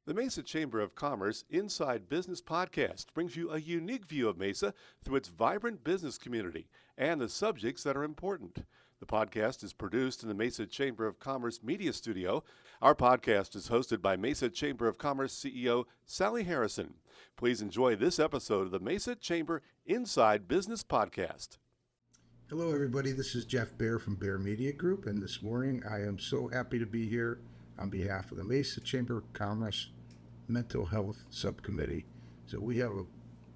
The Mesa Chamber of Commerce Inside Business Podcast brings you a unique view of Mesa through its vibrant business community and the subjects that are important. The podcast is produced in the Mesa Chamber of Commerce Media Studio. Our podcast is hosted by Mesa Chamber of Commerce CEO Sally Harrison. Please enjoy this episode of the Mesa Chamber Inside Business Podcast. Hello, everybody. This is Jeff Baer from Baer Media Group, and this morning I am so happy to be here on behalf of the Mesa Chamber of Commerce Mental Health Subcommittee. So we have an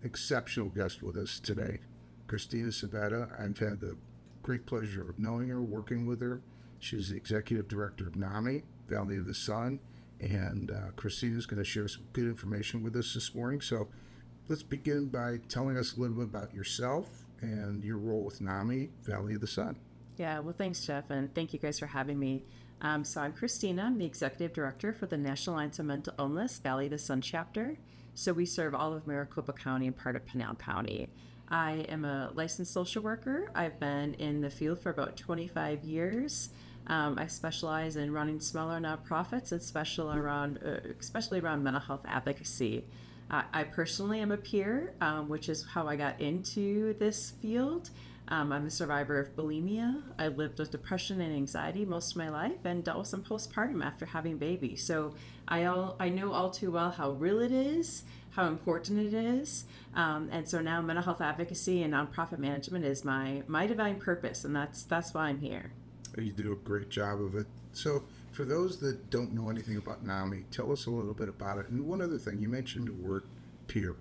exceptional guest with us today, Kristina Sabetta. I've had the great pleasure of knowing her, working with her. She's the Executive Director of NAMI, Valley of the Sun, and Kristina is going to share some good information with us this morning. So let's begin by telling us a little bit about yourself and your role with NAMI, Valley of the Sun. Yeah, well, thanks, Jeff, and thank you guys for having me. So I'm Kristina. I'm the Executive Director for the National Alliance of Mental Illness Valley of the Sun chapter. So we serve all of Maricopa County and part of Pinal County. I am a licensed social worker. I've been in the field for about 25 years. I specialize in running smaller nonprofits and especially around mental health advocacy. I personally am a peer, which is how I got into this field. I'm a survivor of bulimia. I lived with depression and anxiety most of my life and dealt with some postpartum after having babies. So I know all too well how real it is, how important it is. And so now mental health advocacy and nonprofit management is my divine purpose, and that's why I'm here. You do a great job of it. So for those that don't know anything about NAMI, tell us a little bit about it. And one other thing, you mentioned the word peer.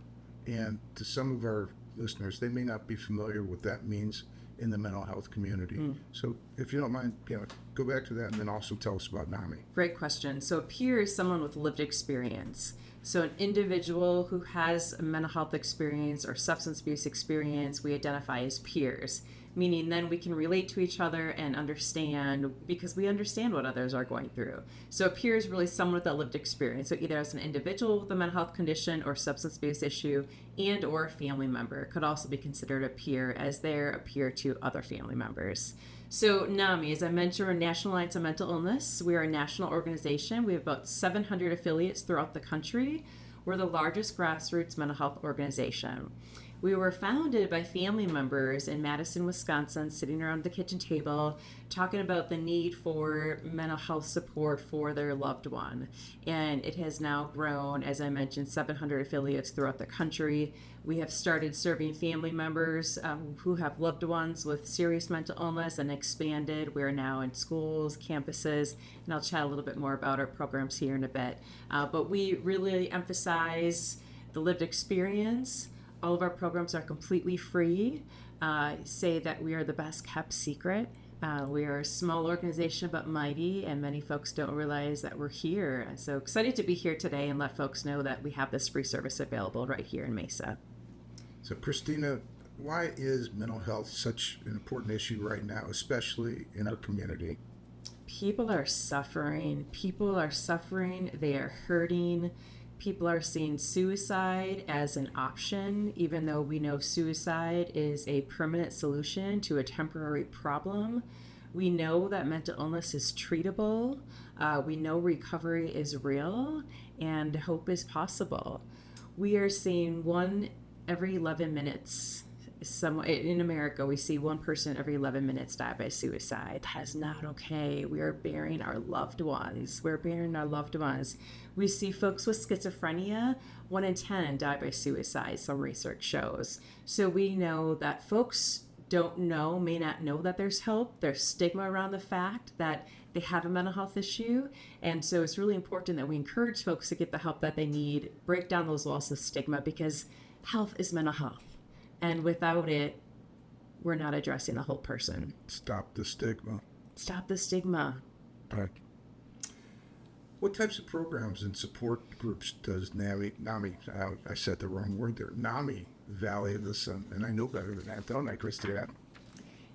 And to some of our listeners, they may not be familiar with what that means in the mental health community. So if you don't mind, go back to that and then also tell us about NAMI. Great question. So a peer is someone with lived experience. So an individual who has a mental health experience or substance abuse experience, we identify as peers, meaning then we can relate to each other and understand because we understand what others are going through. So a peer is really someone with a lived experience. So either as an individual with a mental health condition or substance abuse issue and or a family member could also be considered a peer as they're a peer to other family members. So NAMI, as I mentioned, we're National Alliance of Mental Illness. We are a national organization. We have about 700 affiliates throughout the country. We're the largest grassroots mental health organization. We were founded by family members in Madison, Wisconsin, sitting around the kitchen table, talking about the need for mental health support for their loved one. And it has now grown, as I mentioned, 700 affiliates throughout the country. We have started serving family members who have loved ones with serious mental illness and expanded. We're now in schools, campuses, and I'll chat a little bit more about our programs here in a bit. But we really emphasize the lived experience. All of our programs are completely free. Say that we are the best kept secret. We are a small organization but mighty, and many folks don't realize that we're here. So excited to be here today and let folks know that we have this free service available right here in Mesa. So Kristina, why is mental health such an important issue right now, especially in our community? People are suffering. They are hurting. People are seeing suicide as an option, even though we know suicide is a permanent solution to a temporary problem. We know that mental illness is treatable. We know recovery is real and hope is possible. We are seeing one every 11 minutes. In America, we see one person every 11 minutes die by suicide. That is not okay. We are burying our loved ones. We see folks with schizophrenia, 1 in 10 die by suicide, some research shows. So we know that folks may not know that there's help. There's stigma around the fact that they have a mental health issue. And so it's really important that we encourage folks to get the help that they need, break down those walls of stigma, because health is mental health. And without it, we're not addressing the whole person. Stop the stigma. Right. What types of programs and support groups does NAMI, I said the wrong word there, NAMI, Valley of the Sun, and I know better than that, don't I, Kristina?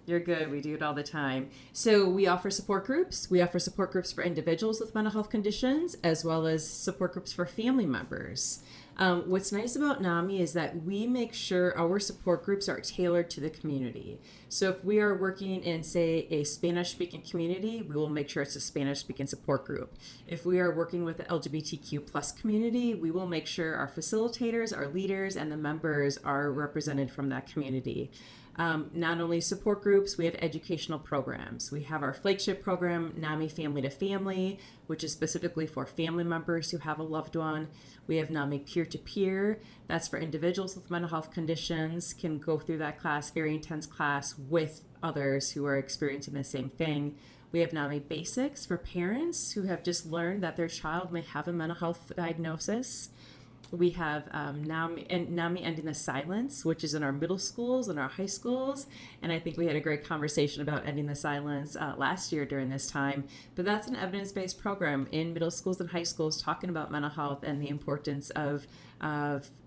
You're good. We do it all the time. So we offer support groups. We offer support groups for individuals with mental health conditions, as well as support groups for family members. What's nice about NAMI is that we make sure our support groups are tailored to the community. So if we are working in, say, a Spanish-speaking community, we will make sure it's a Spanish-speaking support group. If we are working with the LGBTQ plus community, we will make sure our facilitators, our leaders, and the members are represented from that community. Not only support groups, we have educational programs. We have our flagship program, NAMI Family to Family, which is specifically for family members who have a loved one. We have NAMI Peer-to-Peer. That's for individuals with mental health conditions, can go through that class, very intense class, with others who are experiencing the same thing. We have NAMI Basics for parents who have just learned that their child may have a mental health diagnosis. We have NAMI Ending the Silence, which is in our middle schools and our high schools. And I think we had a great conversation about ending the silence last year during this time. But that's an evidence-based program in middle schools and high schools talking about mental health and the importance of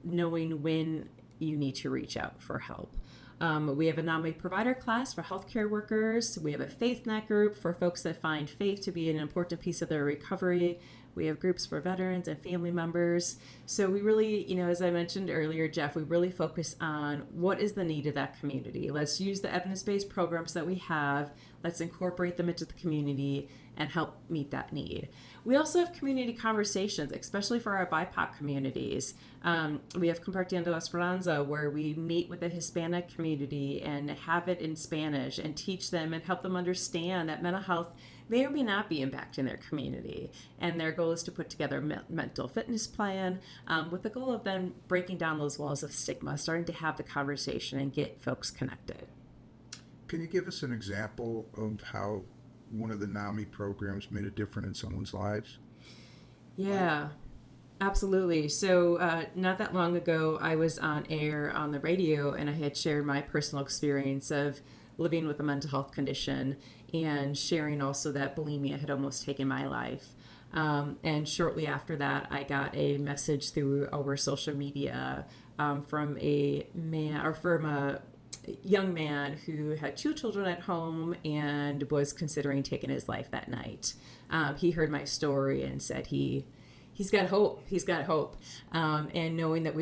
knowing when you need to reach out for help. We have a NAMI provider class for healthcare workers. We have a faith net group for folks that find faith to be an important piece of their recovery. We have groups for veterans and family members. So we really, as I mentioned earlier, Jeff, we really focus on what is the need of that community. Let's use the evidence-based programs that we have. Let's incorporate them into the community and help meet that need. We also have community conversations, especially for our BIPOC communities. We have Compartiendo Esperanza, where we meet with the Hispanic community and have it in Spanish and teach them and help them understand that mental health may or may not be impacting their community. And their goal is to put together a mental fitness plan with the goal of then breaking down those walls of stigma, starting to have the conversation and get folks connected. Can you give us an example of how one of the NAMI programs made a difference in someone's lives? Yeah, absolutely. So not that long ago, I was on air on the radio and I had shared my personal experience of living with a mental health condition and sharing also that bulimia had almost taken my life. And shortly after that, I got a message through our social media from a young man who had 2 children at home and was considering taking his life that night. He heard my story and said he's got hope. He's got hope. And knowing that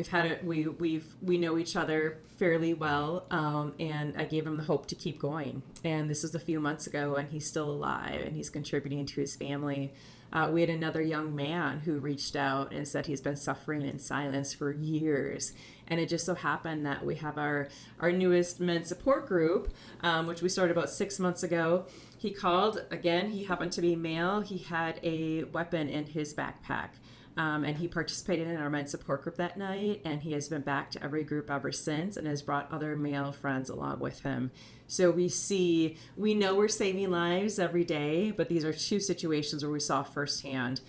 we know each other fairly well, and I gave him the hope to keep going. And this was a few months ago, and he's still alive, and he's contributing to his family. We had another young man who reached out and said he's been suffering in silence for years. And it just so happened that we have our newest men's support group, which we started about 6 months ago. He called, again, he happened to be male. He had a weapon in his backpack. And he participated in our men's support group that night, and he has been back to every group ever since and has brought other male friends along with him. So we know we're saving lives every day, but these are 2 situations where we saw firsthand.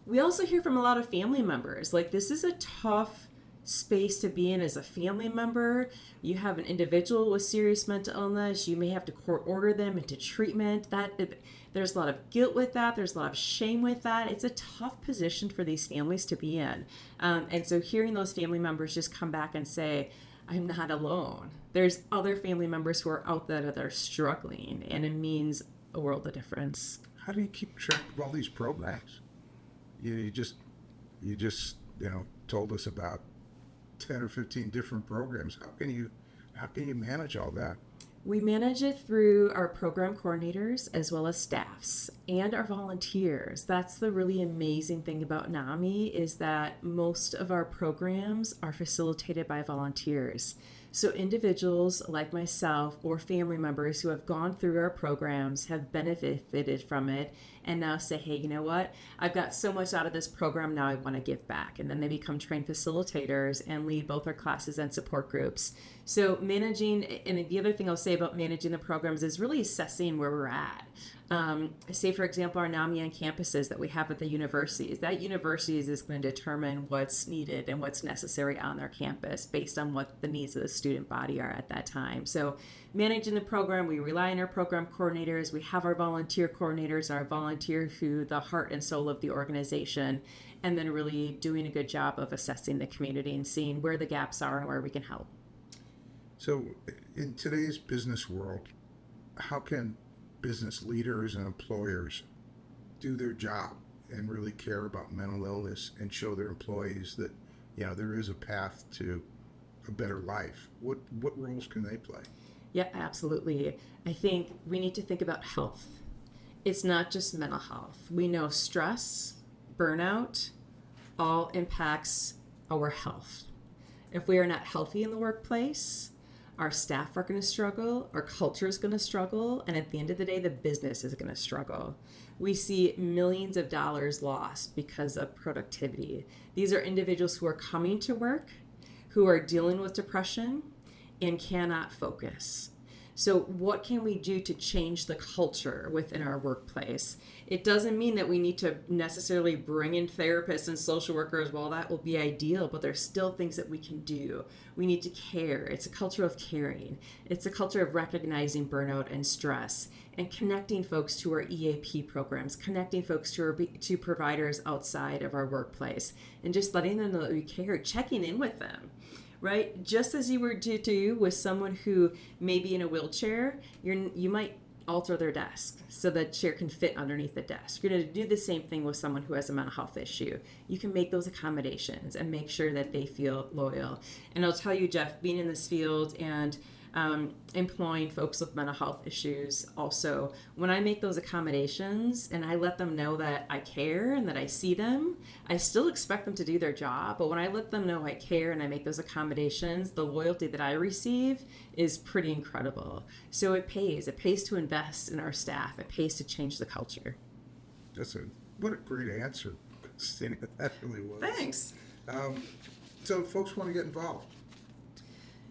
We also hear from a lot of family members. Like, this is a tough space to be in as a family member. You have an individual with serious mental illness. You may have to court order them into treatment. There's a lot of guilt with that. There's a lot of shame with that. It's a tough position for these families to be in. And so hearing those family members just come back and say, I'm not alone. There's other family members who are out there that are struggling, and it means a world of difference. How do you keep track of all these programs? You just told us about 10 or 15 different programs. How can you manage all that? We manage it through our program coordinators as well as staffs and our volunteers. That's the really amazing thing about NAMI, is that most of our programs are facilitated by volunteers. So individuals like myself or family members who have gone through our programs have benefited from it and now say, hey, you know what? I've got so much out of this program, now I want to give back. And then they become trained facilitators and lead both our classes and support groups. So managing, and the other thing I'll say about managing the programs is really assessing where we're at. Say, for example, our NAMI on campuses that we have at the universities. That universities is going to determine what's needed and what's necessary on their campus based on what the needs of the student body are at that time. So managing the program, we rely on our program coordinators. We have our volunteer coordinators, our volunteer who the heart and soul of the organization, and then really doing a good job of assessing the community and seeing where the gaps are and where we can help. So in today's business world, how can business leaders and employers do their job and really care about mental illness and show their employees that there is a path to a better life. What roles can they play? Yeah, absolutely. I think we need to think about health. It's not just mental health. We know stress, burnout, all impacts our health. If we are not healthy in the workplace, our staff are going to struggle, our culture is going to struggle, and at the end of the day, the business is going to struggle. We see millions of dollars lost because of productivity. These are individuals who are coming to work, who are dealing with depression, and cannot focus. So what can we do to change the culture within our workplace? It doesn't mean that we need to necessarily bring in therapists and social workers. Well, that will be ideal, but there's still things that we can do. We need to care. It's a culture of caring. It's a culture of recognizing burnout and stress and connecting folks to our EAP programs, connecting folks to providers outside of our workplace, and just letting them know that we care, checking in with them. Right? Just as you would do with someone who may be in a wheelchair, you might alter their desk so that chair can fit underneath the desk. You're going to do the same thing with someone who has a mental health issue. You can make those accommodations and make sure that they feel loyal. And I'll tell you, Jeff, being in this field and employing folks with mental health issues also, when I make those accommodations and I let them know that I care and that I see them, I still expect them to do their job, but when I let them know I care and I make those accommodations, the loyalty that I receive is pretty incredible. So it pays to invest in our staff, it pays to change the culture. What a great answer, Kristina. That really was. Thanks. So folks want to get involved.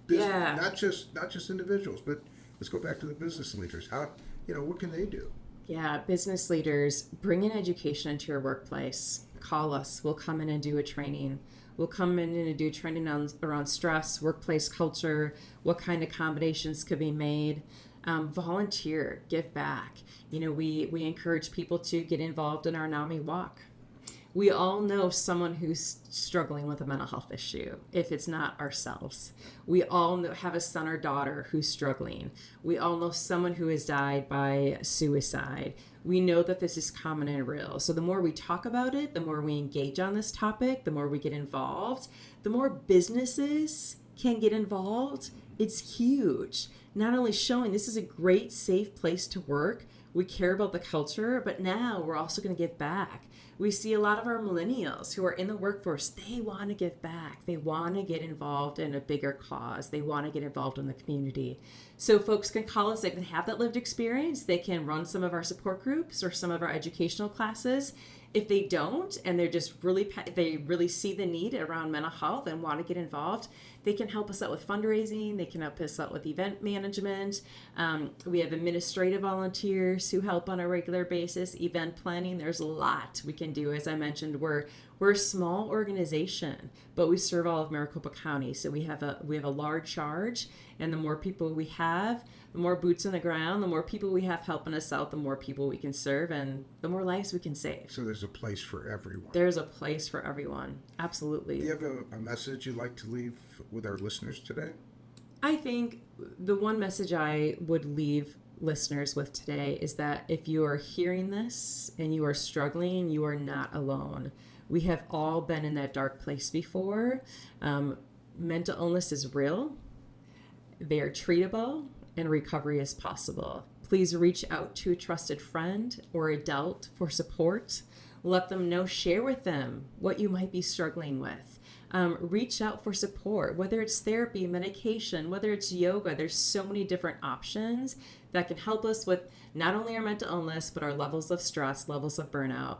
Yeah. Not just individuals, but let's go back to the business leaders. What can they do? Yeah, business leaders, bring in education into your workplace. Call us. We'll come in and do a training. We'll come in and do training around stress, workplace culture, what kind of accommodations could be made. Volunteer, give back. We encourage people to get involved in our NAMI walk. We all know someone who's struggling with a mental health issue, if it's not ourselves. We all have a son or daughter who's struggling. We all know someone who has died by suicide. We know that this is common and real. So the more we talk about it, the more we engage on this topic, the more we get involved, the more businesses can get involved. It's huge. Not only showing this is a great, safe place to work, we care about the culture, but now we're also going to give back. We see a lot of our millennials who are in the workforce, they want to give back. They want to get involved in a bigger cause. They want to get involved in the community. So folks can call us. They can have that lived experience. They can run some of our support groups or some of our educational classes. If they don't, and they really see the need around mental health and want to get involved, they can help us out with fundraising. They can help us out with event management. We have administrative volunteers who help on a regular basis. Event planning. There's a lot we can do. As I mentioned, we're a small organization, but we serve all of Maricopa County, so we have a large charge. And the more people we have, the more boots on the ground, the more people we have helping us out, the more people we can serve, and the more lives we can save. So there's a place for everyone. There's a place for everyone. Absolutely. Do you have a message you'd like to leave with our listeners today? I think the one message I would leave listeners with today is that if you are hearing this and you are struggling, you are not alone. We have all been in that dark place before. Mental illness is real. They are treatable, and recovery is possible. Please reach out to a trusted friend or adult for support. Let them know, share with them what you might be struggling with. Reach out for support, whether it's therapy, medication, whether it's yoga. There's so many different options that can help us with not only our mental illness, but our levels of stress, levels of burnout.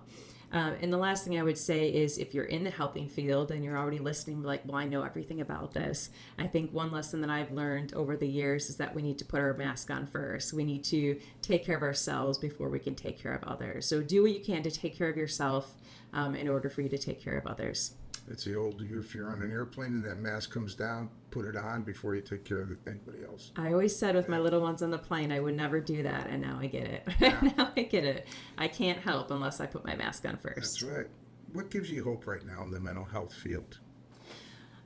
And the last thing I would say is if you're in the helping field and you're already listening, like, well, I know everything about this. I think one lesson that I've learned over the years is that we need to put our mask on first. We need to take care of ourselves before we can take care of others. So do what you can to take care of yourself in order for you to take care of others. It's the old, if you're on an airplane and that mask comes down, put it on before you take care of anybody else. I always said with my little ones on the plane, I would never do that, and now I get it. Yeah. Now I get it. I can't help unless I put my mask on first. That's right. What gives you hope right now in the mental health field?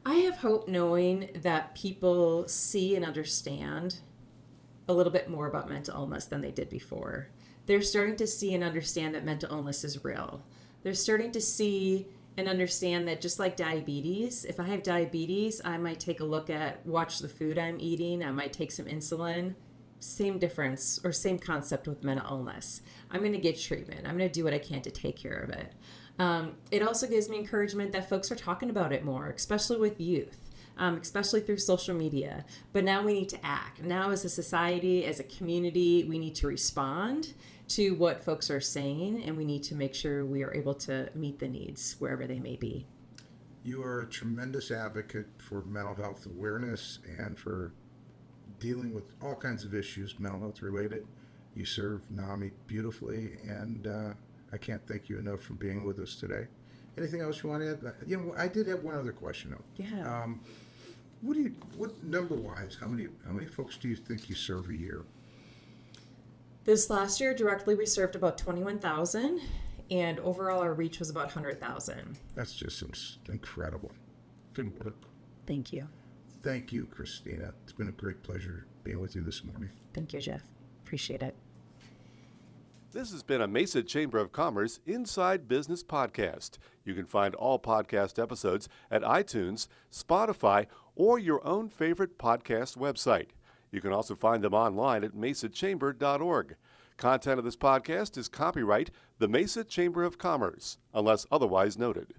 I have hope knowing that people see and understand a little bit more about mental illness than they did before. They're starting to see and understand that mental illness is real. They're starting to see and understand that just like diabetes, if I have diabetes, I might take a look at, watch the food I'm eating, I might take some insulin. Same difference or same concept with mental illness. I'm going to get treatment. I'm going to do what I can to take care of it. It also gives me encouragement that folks are talking about it more, especially with youth, especially through social media. But now we need to act. Now as a society, as a community, we need to respond to what folks are saying, and we need to make sure we are able to meet the needs wherever they may be. You are a tremendous advocate for mental health awareness and for dealing with all kinds of issues, mental health related. You serve NAMI beautifully, and I can't thank you enough for being with us today. Anything else you want to add? You know, I did have one other question though. Yeah. What number wise, how many folks do you think you serve a year? This last year, directly, we served about 21,000, and overall, our reach was about 100,000. That's just incredible. Good work. Thank you. Thank you, Kristina. It's been a great pleasure being with you this morning. Thank you, Jeff. Appreciate it. This has been a Mesa Chamber of Commerce Inside Business podcast. You can find all podcast episodes at iTunes, Spotify, or your own favorite podcast website. You can also find them online at mesachamber.org. Content of this podcast is copyright the Mesa Chamber of Commerce, unless otherwise noted.